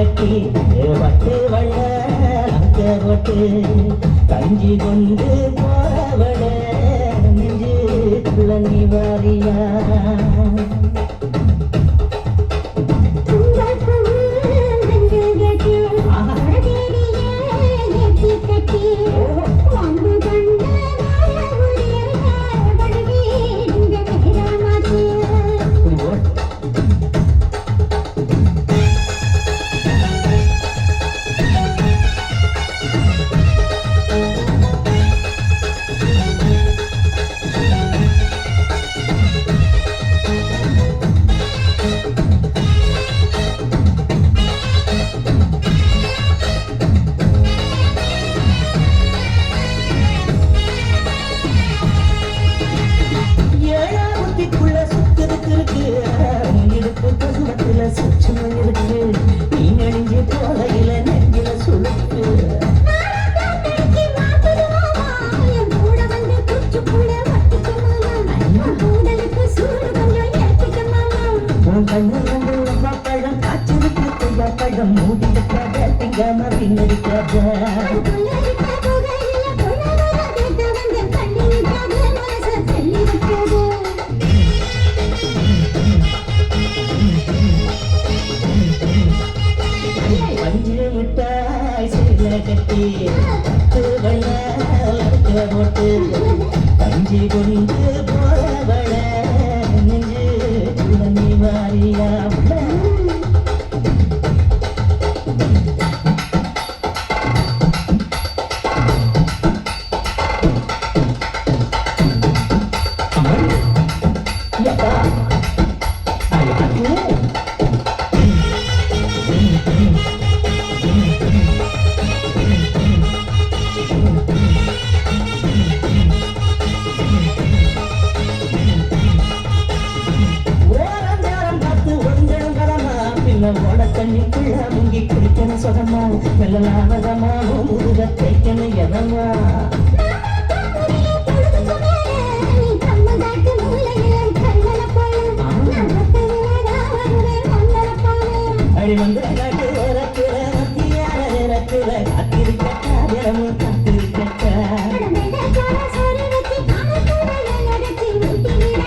கட்டி வட்டு வள்ள அங்க வட்டு கஞ்சி கொண்டு போறவள நெஞ்சு குழந்தை வாரியா பழம் மூடிக்காக திங்காம பின்னடிக்காக பஞ்சு மிட்டாய் சீல கட்டி போட்டு பஞ்சு கொண்டு போறவள நெஞ்சு குழந்தை வாரியா ஓட தண்ணிக்குள்ள முங்கி குடிக்கணும் சொதமா வெள்ளலாவதமா முருக தைக்கணும் எதமா அடி வந்து